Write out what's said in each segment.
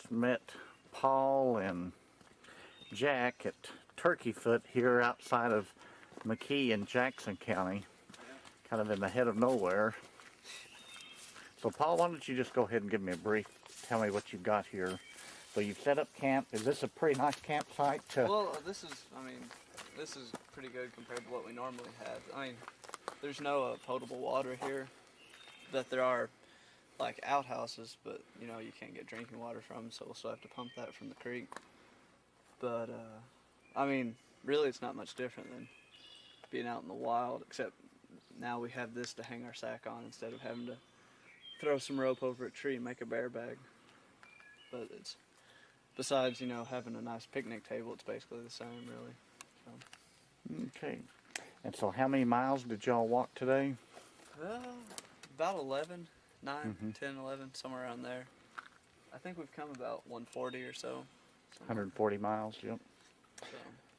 just met Paul and Jack at Turkey Foot here outside of McKee in Jackson County, kind of in the head of nowhere. So Paul, why don't you just go ahead and give me a brief, tell me what you've got here. So you've set up camp. Is this a pretty nice campsite? Well, this is pretty good compared to what we normally have. I mean, there's no potable water here, but there are like outhouses, but you know, you can't get drinking water from, so we'll still have to pump that from the creek. But I mean, really it's not much different than being out in the wild, except now we have this to hang our sack on instead of having to throw some rope over a tree and make a bear bag. But it's, besides, you know, having a nice picnic table, it's basically the same, really. So. Okay. And so how many miles did y'all walk today? About 11, 9, 10, 11, somewhere around there. I think we've come about 140 or so. 140 miles, yep.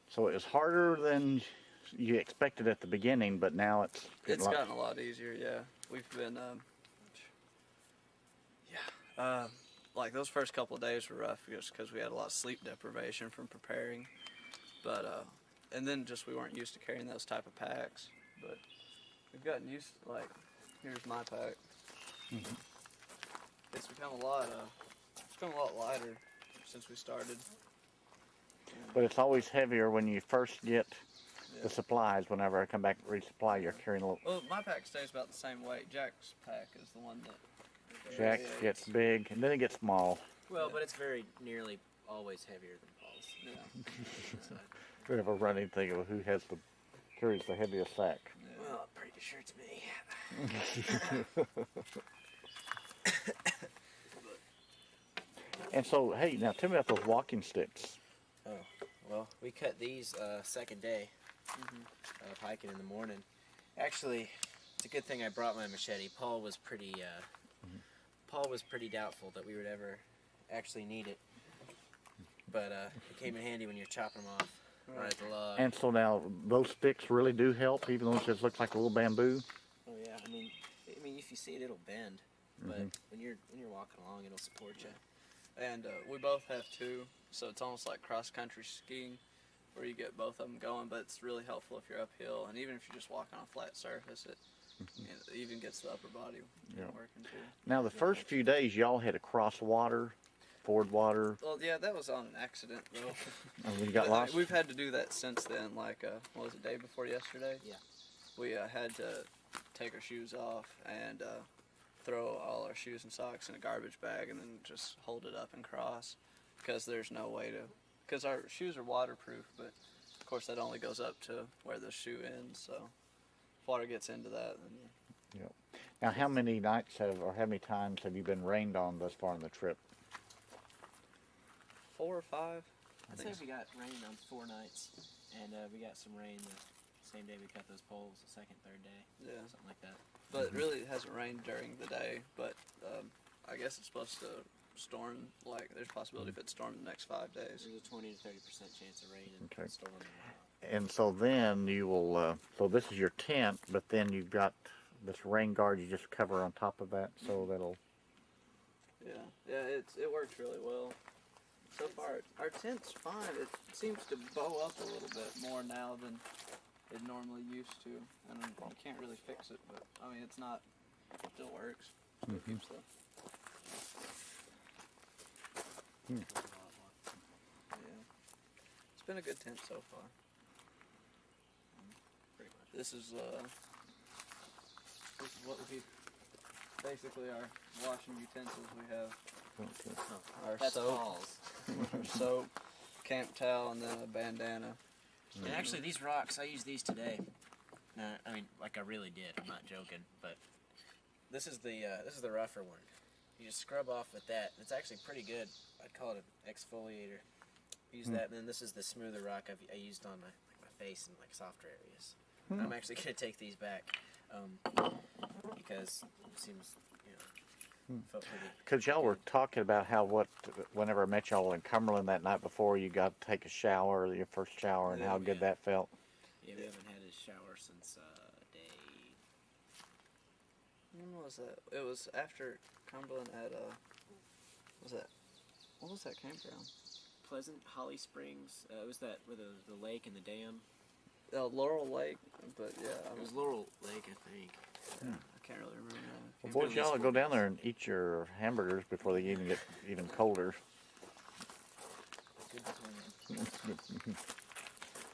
So it was harder than you expected at the beginning, but now it's gotten a lot easier, yeah. We've been, like those first couple of days were rough just because we had a lot of sleep deprivation from preparing. But, and then just we weren't used to carrying those type of packs. But we've gotten used to, like, here's my pack. It's become a lot lighter since we started. But it's always heavier when you first get the supplies. Whenever I come back to resupply, you're carrying a little. Well, my pack stays about the same weight. Jack's pack is the one that. Jack gets big and then it gets small. Well, but it's very nearly always heavier than Paul's. Yeah. We have a running thing of who carries the heaviest sack. Yeah. Well, I'm pretty sure it's me. And so, hey, now tell me about those walking sticks. Oh, well, we cut these second day of hiking in the morning. Actually, it's a good thing I brought my machete. Paul was pretty doubtful that we would ever actually need it. But it came in handy when you're chopping them off right at the log. And so now those sticks really do help, even though it just looks like a little bamboo. Oh yeah, I mean, if you see it, it'll bend. But when you're walking along, it'll support you. And we both have two, so it's almost like cross-country skiing, where you get both of them going, but it's really helpful if you're uphill, and even if you're just walking on a flat surface, it even gets the upper body working too. Now, the first few days, y'all had to cross water, ford water. Well, yeah, that was on an accident, though. And when you got lost? We've had to do that since then, like, what was it, day before yesterday? Yeah. We had to take our shoes off and throw all our shoes and socks in a garbage bag and then just hold it up and cross, because there's no way to, because our shoes are waterproof, but of course that only goes up to where the shoe ends, so if water gets into that, then Yep. Now, how many nights or how many times have you been rained on thus far on the trip? 4 or 5. I'd say we got rain on 4 nights, and we got some rain the same day we cut those poles, the second, third day, something like that. But really it hasn't rained during the day, but I guess it's supposed to storm, like there's a possibility if it stormed the next 5 days. There's a 20 to 30% chance of rain and storm. And so then you will, so this is your tent, but then you've got this rain guard you just cover on top of that, so that'll... Yeah, it works really well. So far, our tent's fine. It seems to bow up a little bit more now than it normally used to. And you can't really fix it, but I mean, it's not, it still works. Still keeps the... Yeah. It's been a good tent so far. Pretty much. This is what would be basically our washing utensils we have. Our soap, our soap, camp towel, and then a bandana. And actually, these rocks, I used these today. No, I mean, like I really did. I'm not joking, but this is the rougher one. You just scrub off with that. It's actually pretty good. I'd call it an exfoliator. Use that, and then this is the smoother rock I used on my face and like softer areas. I'm actually gonna take these back because it seems felt pretty. Because y'all were talking about how whenever I met y'all in Cumberland that night before, you got to take a shower, your first shower, and how good that felt. Yeah, we haven't had a shower since day. When was that? It was after Cumberland at was that What was that campground? Pleasant Holly Springs. It was that with the lake and the dam. Laurel Lake, but yeah, It was Laurel Lake, I think. I can't really remember. Well, boys, y'all go down there and eat your hamburgers before they even get even colder.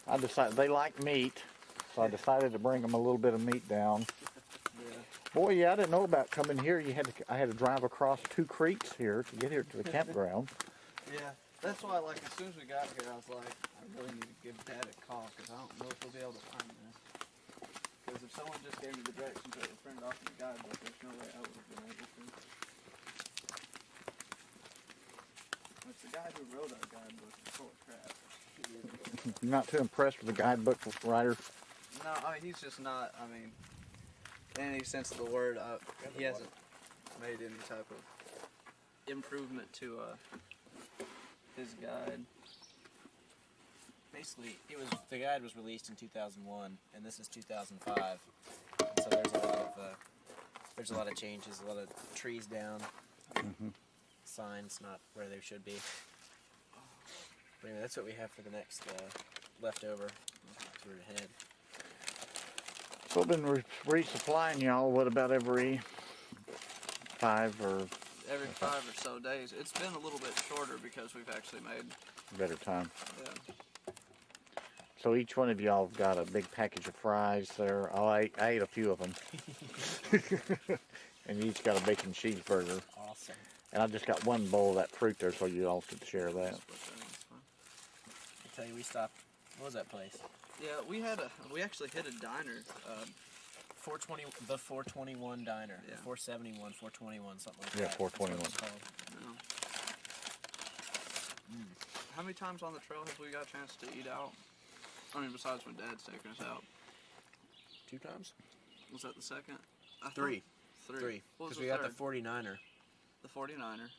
I decided they like meat, so I decided to bring them a little bit of meat down. Yeah. Boy, yeah, I didn't know about coming here. I had to drive across 2 creeks here to get here to the campground. Yeah, that's why, like, as soon as we got here, I was like, I really need to give Dad a call, because I don't know if we'll be able to find this. Because if someone just gave me the directions that were printed off in the guidebook, there's no way I would have been able to. It's the guy who wrote our guidebook is full of crap. You're not too impressed with the guidebook writer? No, I mean, he's just not, I mean, in any sense of the word, he hasn't made any type of improvement to his guide. Basically, the guide was released in 2001, and this is 2005. So there's a lot of changes, a lot of trees down, signs not where they should be. But anyway, that's what we have for the next leftover tour ahead. So I've been resupplying y'all, what, about every 5 or Every 5 or so days. It's been a little bit shorter because we've actually made, better time? yeah. So each one of y'all have got a big package of fries there. Oh, I ate a few of them. And you each got a bacon cheeseburger. Awesome. And I just got one bowl of that fruit there, so you all could share that. I tell you, we stopped. What was that place? Yeah, we actually hit a diner. 421 Diner. Yeah. 471, 421, something like Yeah, that. 421. That's what it's called. How many times on the trail have we got a chance to eat out? I mean, besides when Dad's taking us out. 2 times? Was that the second? Three. Three. What was Because the we got third? the 49er, The 49er.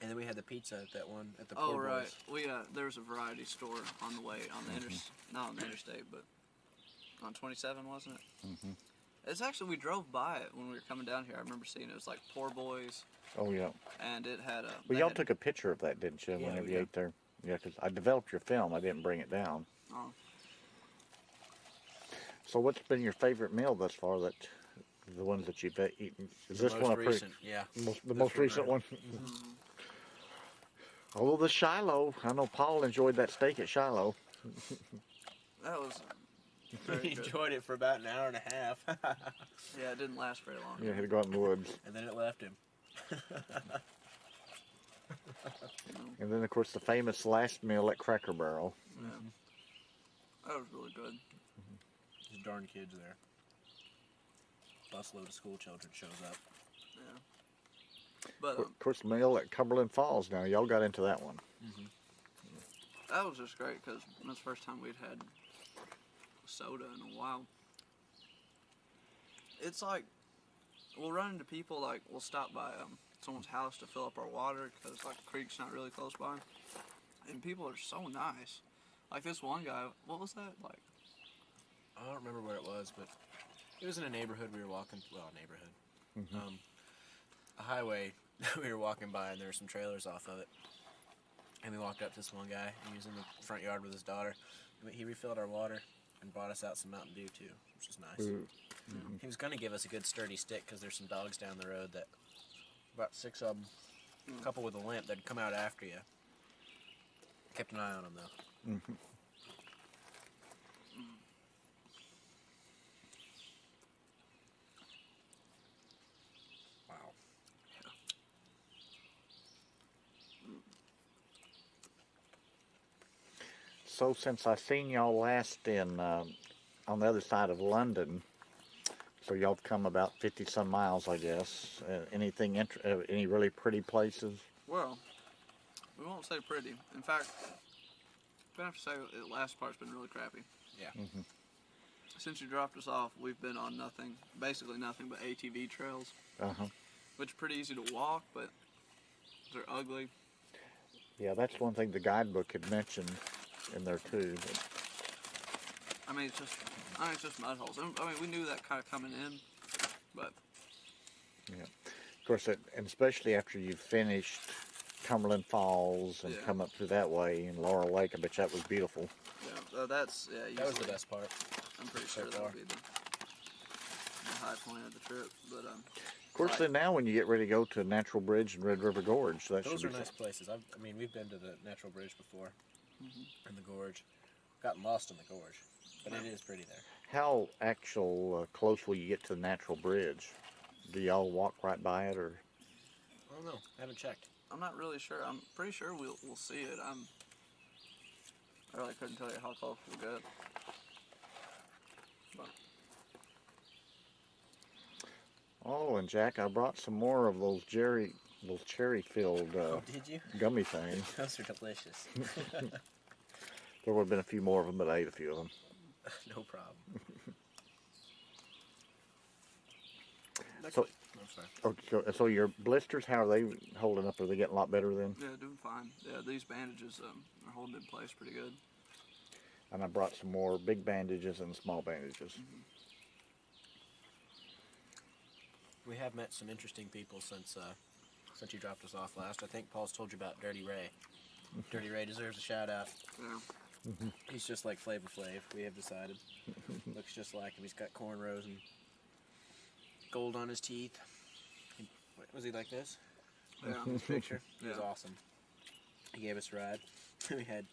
and then we had the pizza at that one at the Oh, Poor right. Boys. There was a variety store on the way on the not on the interstate, but on 27, wasn't it? Mm-hmm. It's actually, we drove by it when we were coming down here. I remember seeing it was like Poor Boys, Oh, yeah. and it had a. Well, they y'all had- took a picture of that, didn't you, Yeah, whenever we you did. ate there? Yeah, because I developed your film. I didn't bring it down. Oh. So what's been your favorite meal thus far, the ones that you've eaten? Is this Most one a pretty, recent, yeah. the This most one recent right. one? Oh, the Shiloh. I know Paul enjoyed that steak at Shiloh. That was He very good. enjoyed it for about an hour and a half, Yeah, it didn't last very long. Yeah, had to go out in the woods. and then it left him. And then, of course, the famous last meal at Cracker Barrel. Yeah. That was really good. These darn kids there. Busload of school children shows up. Yeah. But Of course, the meal at Cumberland Falls. Now, y'all got into that one. that was just great because that's the first time we'd had soda in a while. It's like we'll run into people, like we'll stop by someone's house to fill up our water because like the creek's not really close by, and people are so nice. Like this one guy, what was that like? I don't remember where it was, but it was in a neighborhood we were walking. Well, neighborhood. A highway that we were walking by, and there were some trailers off of it. And we walked up to this one guy. He was in the front yard with his daughter. He refilled our water and brought us out some Mountain Dew too, which was nice. He was going to give us a good sturdy stick because there's some dogs down the road that, about 6 of them, a couple with a limp, that'd come out after you. Kept an eye on them though. Wow. So since I seen y'all last in on the other side of London, so y'all have come about 50 some miles, I guess. Any really pretty places? Well, we won't say pretty. In fact, I have to say the last part's been really crappy. Yeah. Since you dropped us off, we've been on basically nothing but ATV trails, which are pretty easy to walk, but they're ugly. Yeah, that's one thing the guidebook had mentioned in there too. But I mean, it's just mud holes. I mean, we knew that kind of coming in, but yeah, of course, and especially after you've finished Cumberland Falls and Yeah. come up through that way, and Laurel Lake. I bet that was beautiful. Yeah, that's yeah. That was the usually- best part. I'm pretty so sure that far. would be the high point of the trip. But Of course, Right. then now when you get ready to go to Natural Bridge and Red River Gorge, so that Those should are be nice places. I mean, we've been to the Natural Bridge before, Mm-hmm. and the gorge. Gotten lost in the gorge, but it is pretty there. How close will you get to the Natural Bridge? Do y'all walk right by it, or? I don't know. I haven't checked. I'm not really sure. I'm pretty sure we'll see it. I really couldn't tell you how close we'll get. But Oh, and Jack, I brought some more of those cherry-filled Oh, did you? gummy things. Those are delicious. There would have been a few more of them, but I ate a few of them. No problem. So- I'm sorry. So your blisters, how are they holding up? Are they getting a lot better then? yeah, doing fine. Yeah, these bandages are holding in place pretty good. And I brought some more big bandages and small bandages. We have met some interesting people since you dropped us off last. I think Paul's told you about Dirty Ray. Dirty Ray deserves a shout out. Yeah. He's just like Flavor Flav, we have decided. Looks just like him. He's got cornrows and gold on his teeth. Was he like this? Yeah. This picture? He was Yeah. awesome. He gave us a ride. We had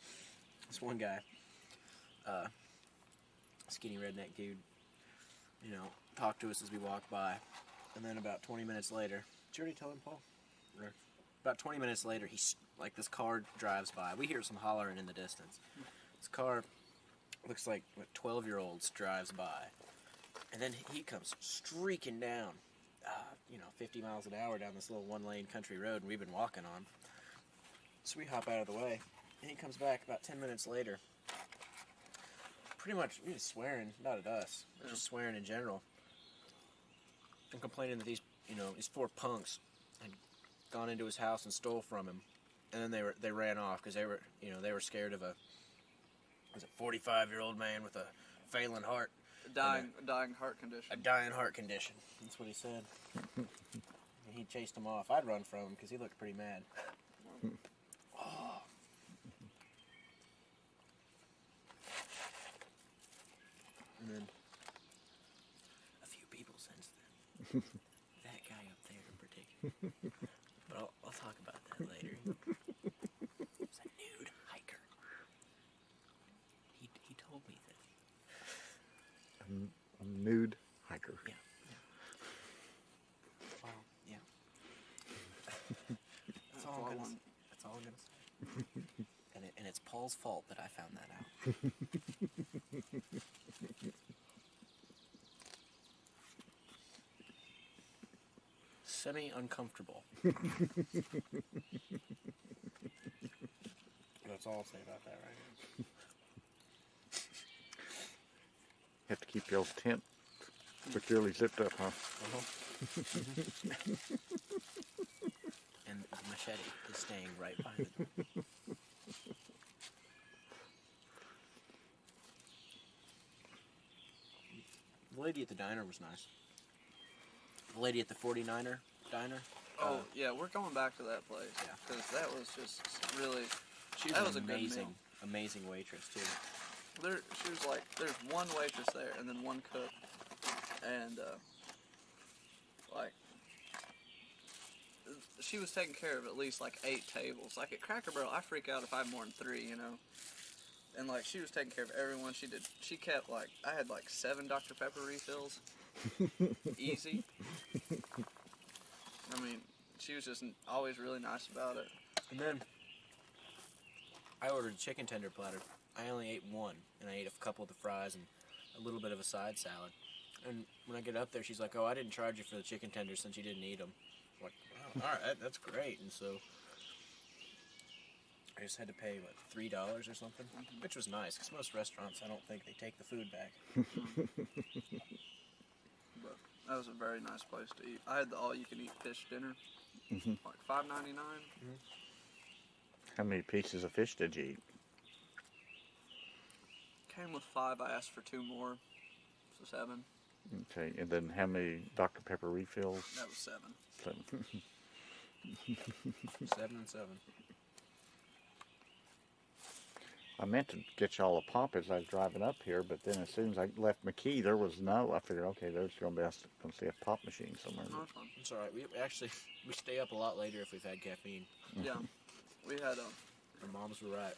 this one guy, skinny redneck dude, talk to us as we walked by. And then about 20 minutes later, did you already tell him, Paul? Or about 20 minutes later, this car drives by. We hear some hollering in the distance. This car looks like 12-year-olds drives by. And then he comes streaking down, 50 miles an hour down this little one-lane country road we've been walking on. So we hop out of the way, and he comes back about 10 minutes later. Pretty much, he was swearing, not at us, but just swearing in general. And complaining that these four punks had gone into his house and stole from him. And then they ran off because they were scared of a 45-year-old man with a failing heart. A dying heart condition. A dying heart condition. That's what he said. And he chased him off. I'd run from him because he looked pretty mad. Oh. And then a few people since then. That guy up there in particular. But I'll talk about that later. He's a nude hiker. He told me this. A nude hiker. Yeah. Wow. Yeah. That's all I'm gonna say. And it's Paul's fault that I found that out. Semi-uncomfortable. That's all I'll say about that right now. Have to keep y'all's tent securely zipped up, huh? And the machete is staying right behind it. The lady at the diner was nice. The lady at the 49er diner. Oh yeah, we're going back to that place. Yeah. Because that was just really. She was That an was a good meal. amazing waitress too. She was like, there's one waitress there, and then one cook, and she was taking care of at least like 8 tables. Like at Cracker Barrel, I freak out if I have more than 3, And like she was taking care of everyone. She kept like I had like 7 Dr. Pepper refills, easy. I mean, she was just always really nice about it. And then I ordered a chicken tender platter. I only ate one, and I ate a couple of the fries and a little bit of a side salad. And when I get up there, she's like, "Oh, I didn't charge you for the chicken tenders since you didn't eat them." I'm like, wow, all right, that's great. And so I just had to pay $3 or something, which was nice because most restaurants, I don't think they take the food back. But that was a very nice place to eat. I had the all-you-can-eat fish dinner, like $5.99. How many pieces of fish did you eat? Came with 5. I asked for 2 more, so 7. Okay, and then how many Dr. Pepper refills? That was 7. 7. 7-7. I meant to get y'all a pop as I was driving up here, but then as soon as I left McKee, there was no. I figured, okay, there's going to see a pop machine somewhere. No, it's fine. It's all right. We stay up a lot later if we've had caffeine. Yeah, we had Our moms were right.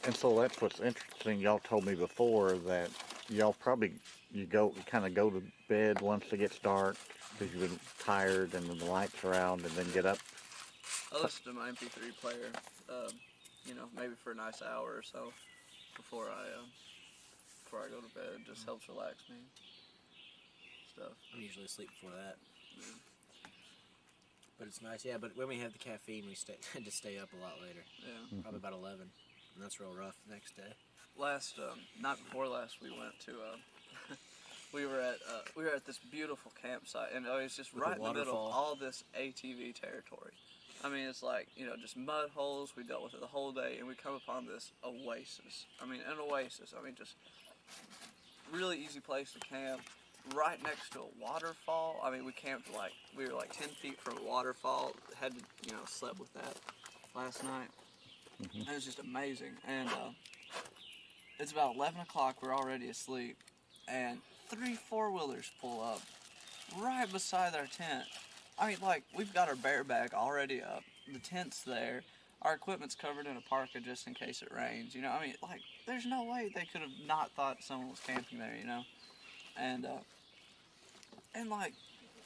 And so that's what's interesting. Y'all told me before that y'all probably kind of go to bed once it gets dark because you've been tired and then the lights are out, and then get up. I listen to my MP3 player, maybe for a nice hour or so before I go to bed. It just helps relax me. Stuff. I'm usually asleep before that. Yeah. But it's nice, yeah. But when we have the caffeine, we tend to stay up a lot later. Yeah. Probably about 11, and that's real rough the next day. Night before last, we went to. We were at this beautiful campsite, and it was just With right a in the middle of waterfall. all this ATV territory. I mean, it's like, just mud holes. We dealt with it the whole day, and we come upon this oasis. I mean, an oasis. I mean, just really easy place to camp. Right next to a waterfall. I mean, we were like 10 feet from a waterfall. Had to, slept with that last night. Mm-hmm. It was just amazing. And it's about 11 o'clock. We're already asleep, and 3 4-wheelers pull up right beside our tent. I mean, like, we've got our bear bag already up. The tent's there. Our equipment's covered in a parka just in case it rains. I mean, like, there's no way they could have not thought someone was camping there, And like,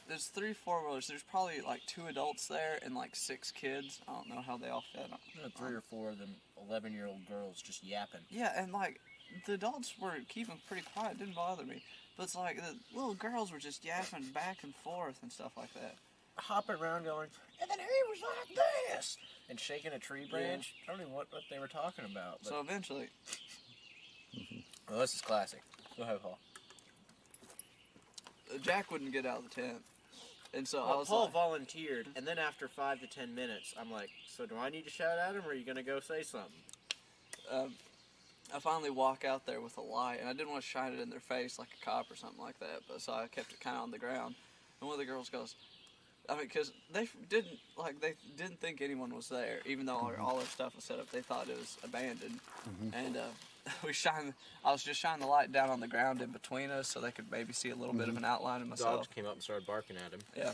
there's 3 4-wheelers. There's probably like 2 adults there and like 6 kids. I don't know how they all fit. 3 or 4 of them 11-year-old girls just yapping. Yeah, and like, the adults were keeping pretty quiet. It didn't bother me. But it's like, the little girls were just yapping back and forth and stuff like that. Hopping around going, and then he was like this! And shaking a tree branch. I don't even know what they were talking about. But... So eventually... Well, this is classic. Go ahead, Paul. Jack wouldn't get out of the tent. And so Well, I was Paul like... volunteered, and then after 5 to 10 minutes, I'm like, so do I need to shout at him, or are you going to go say something? I finally walk out there with a light, and I didn't want to shine it in their face like a cop or something like that, but so I kept it kind of on the ground. And one of the girls goes, I mean, because they didn't think anyone was there, even though all their stuff was set up. They thought it was abandoned. And I was just shining the light down on the ground in between us so they could maybe see a little bit of an outline of myself. Dogs came up and started barking at him. Yeah.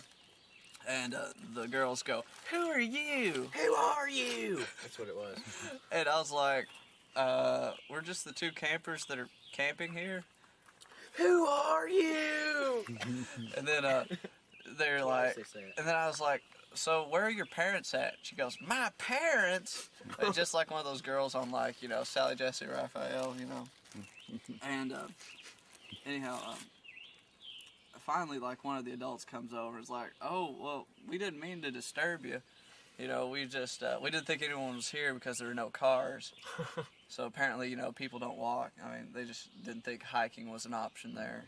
And the girls go, "Who are you?" Who are you? That's what it was. And I was like, we're just the 2 campers that are camping here. Who are you? And then they're Why like, does they say it? and then I was like, so where are your parents at? She goes, my parents? And just like one of those girls on like, Sally Jesse Raphael, And anyhow, finally like one of the adults comes over and is like, oh, well, we didn't mean to disturb you. We just, we didn't think anyone was here because there were no cars. So apparently, people don't walk. I mean, they just didn't think hiking was an option there.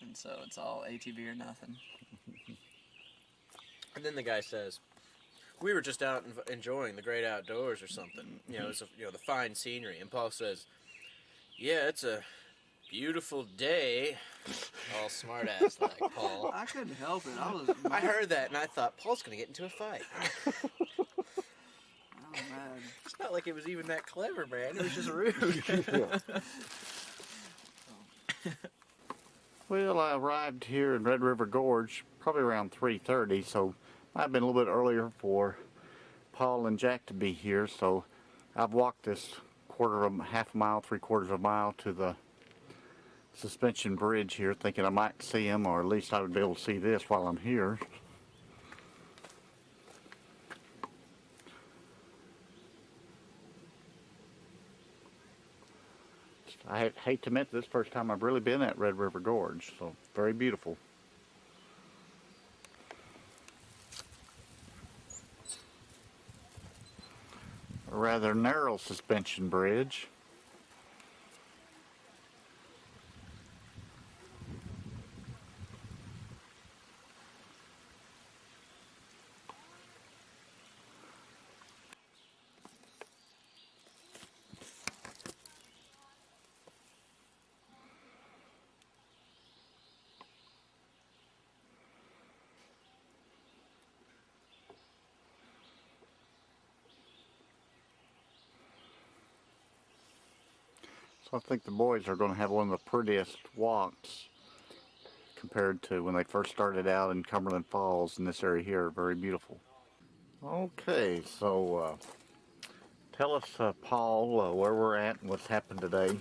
And so it's all ATV or nothing. And then the guy says, we were just out enjoying the great outdoors or something. It's the fine scenery. And Paul says, yeah, it's a beautiful day. All smart ass like Paul. I couldn't help it. I heard that and I thought, Paul's going to get into a fight. Oh, man. It's not like it was even that clever, man. It was just rude. Well, I arrived here in Red River Gorge probably around 3:30, so I've been a little bit earlier for Paul and Jack to be here. So I've walked this half a mile, 3/4 of a mile to the suspension bridge here, thinking I might see him, or at least I would be able to see this while I'm here. I hate to admit this is the first time I've really been at Red River Gorge, so very beautiful. A rather narrow suspension bridge. So I think the boys are going to have one of the prettiest walks compared to when they first started out in Cumberland Falls in this area here. Very beautiful. Okay, so tell us, Paul, where we're at and what's happened today.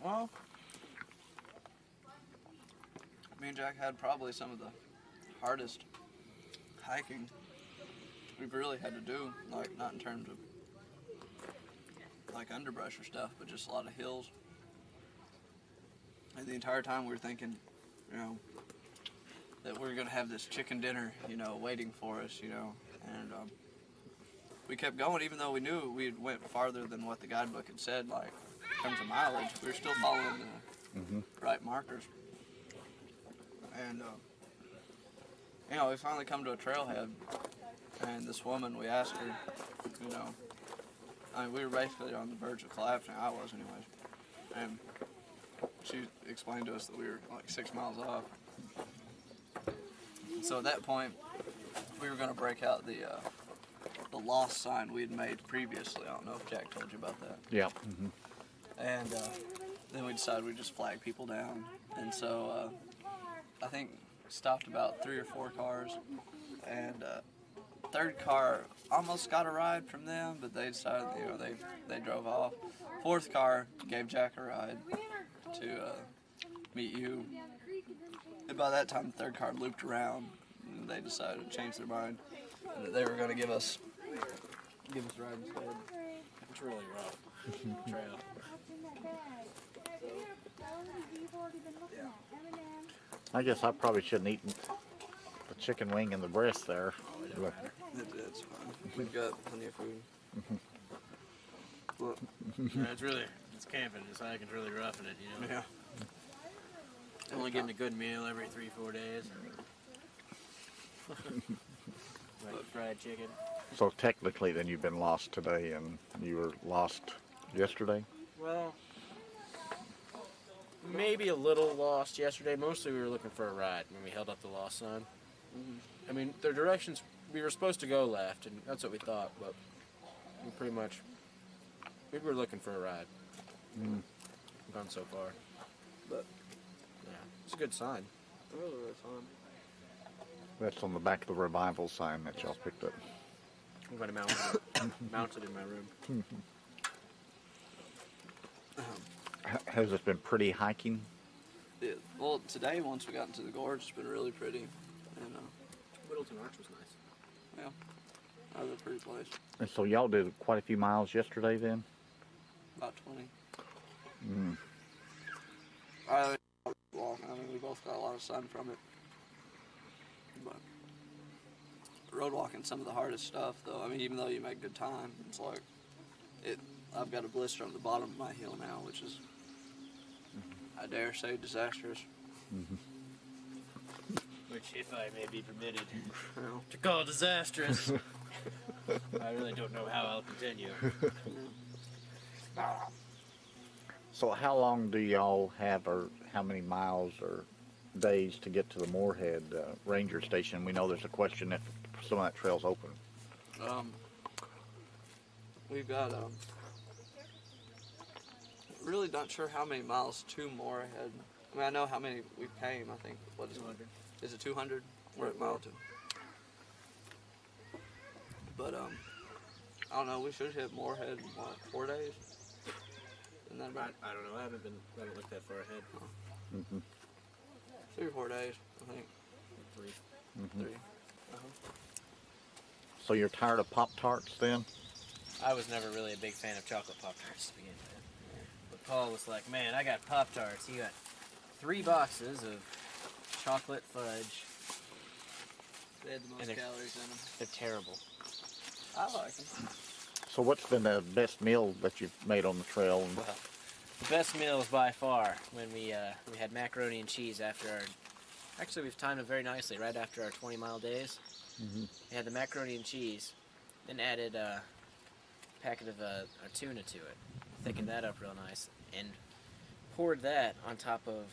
Well, me and Jack had probably some of the hardest hiking we've really had to do, like not in terms of like underbrush or stuff, but just a lot of hills. And the entire time we were thinking, you know, that we were gonna have this chicken dinner, you know, waiting for us, you know, and we kept going even though we knew we went farther than what the guidebook had said, like in terms of mileage. We were still following the right markers. And you know, we finally come to a trailhead, and this woman, we asked her, you know, I mean, we were basically on the verge of collapsing. I was, anyways. And she explained to us that we were like 6 miles off. So at that point, we were going to break out the lost sign we'd made previously. I don't know if Jack told you about that. Yeah. And then we decided we'd just flag people down. And so I think stopped about 3 or 4 cars, and third car almost got a ride from them, but they decided, you know, they drove off. Fourth car gave Jack a ride to meet you. And by that time, the third car looped around, and they decided to change their mind, and that they were going to give us a ride instead. It's really rough. Trail. Yeah. I guess I probably shouldn't eat the chicken wing and the breast there. But It's fine. We've got plenty of food. Well, Yeah, it's camping. It's hiking. It's really roughing it, you know. yeah. Only getting a good meal every 3-4 days. Like fried chicken. so technically, then you've been lost today, and you were lost yesterday. Well, maybe a little lost yesterday. Mostly we were looking for a ride when we held up the lost sign. I mean, their directions, we were supposed to go left, and that's what we thought, but we were looking for a ride. We've gone so far. But Yeah, it's a good sign. really, really fun. That's on the back of the revival sign that y'all picked up. I'm going to mount it in my room. Has it been pretty hiking? Yeah, well, today, once we got into the gorge, it's been really pretty. And, Whittleton Arch was nice. yeah, that was a pretty place. And so y'all did quite a few miles yesterday then? About 20. Mm. I mean, we both got a lot of sun from it. But road walking some of the hardest stuff, though. I mean, even though you make good time, it's like I've got a blister on the bottom of my heel now, which is, I dare say, disastrous. Which, if I may be permitted to call disastrous, I really don't know how I'll continue. So how long do y'all have, or how many miles or days to get to the Moorhead Ranger Station? We know there's a question if some of that trail's open. We've got, really not sure how many miles to Moorhead. I mean, I know how many we came, I think. What is 200. it? Is it 200? We're at mile 2. But, I don't know, we should hit Moorhead in, what, 4 days? Isn't that about I don't know. I haven't looked that far ahead. 3 or 4 days, I think. 3. 3. So you're tired of Pop-Tarts then? I was never really a big fan of chocolate Pop-Tarts to begin with. But Paul was like, man, I got Pop-Tarts. He got 3 boxes of chocolate fudge. They had the most And calories in them. They're terrible. I like them. So what's been the best meal that you've made on the trail? Well, the best meal was by far when we had macaroni and cheese after our... Actually, we've timed it very nicely, right after our 20-mile days. We had the macaroni and cheese, then added a packet of tuna to it, thickened that up real nice, and poured that on top of,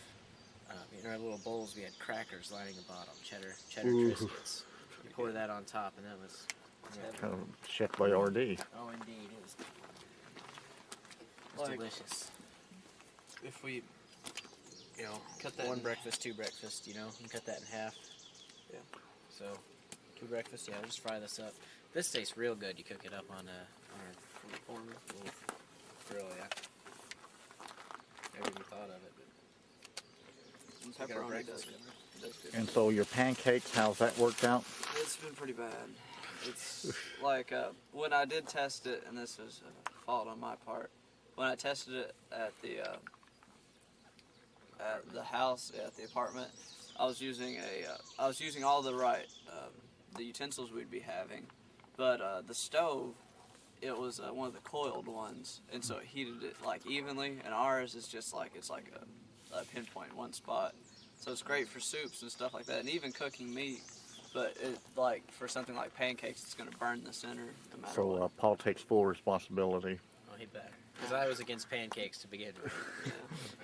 in our little bowls we had crackers lining the bottom, cheddar Triscuits. We poured that on top, and that was... Kind of Chef Boyardee. Oh, indeed. It was Like- delicious. if we, you know, Cut that one in- breakfast, two breakfast, you know, and cut that in half. Yeah. So, two breakfasts. Yeah, we'll just fry this up. This tastes real good. You cook it up on our little grill. Yeah. Never even thought of it. And But we got our pepperoni breakfast. does good. And so your pancakes, how's that worked out? It's been pretty bad. It's like when I did test it, and this is a fault on my part. When I tested it at the house, at the apartment, I was using all the right the utensils we'd be having, but the stove, it was one of the coiled ones, and so it heated it like evenly. And ours is just like it's like a pinpoint one spot, so it's great for soups and stuff like that, and even cooking meat. But it, like for something like pancakes, it's gonna burn the center no matter So what. Paul takes full responsibility. Oh, he better. Because I was against pancakes to begin with.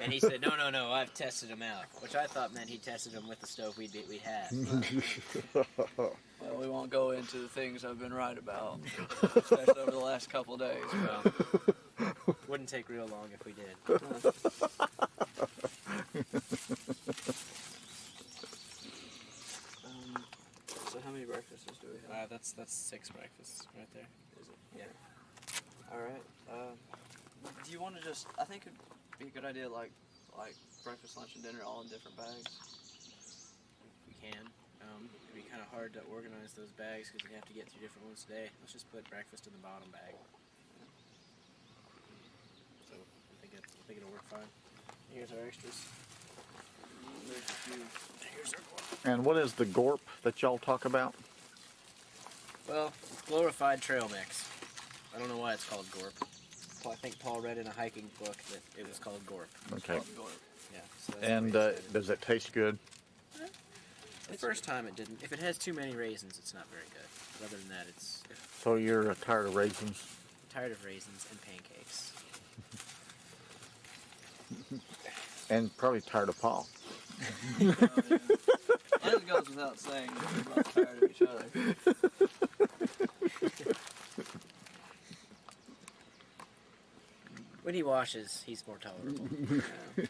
And he said, no, I've tested them out. Which I thought meant he tested them with the stove we'd had. Well, we won't go into the things I've been right about, especially over the last couple of days. Well, wouldn't take real long if we did. So how many breakfasts do we have? That's 6 breakfasts right there. Is it? Yeah. All right. Do you want to just? I think it'd be a good idea, like breakfast, lunch, and dinner all in different bags. We can. It'd be kind of hard to organize those bags because we have to get through different ones today. Let's just put breakfast in the bottom bag. So I think it'll work fine. Here's our extras. There's a few. Here's our gorp. And what is the gorp that y'all talk about? Well, glorified trail mix. I don't know why it's called gorp. Well, I think Paul read in a hiking book that it was called gorp. Okay. Yeah. So that's And the way he said it. does it taste good? The first time it didn't. If it has too many raisins, it's not very good. But other than that, it's So you're tired of raisins? I'm tired of raisins and pancakes. And probably tired of Paul. It goes without saying that we're both tired of each other. When he washes, he's more tolerable. Yeah.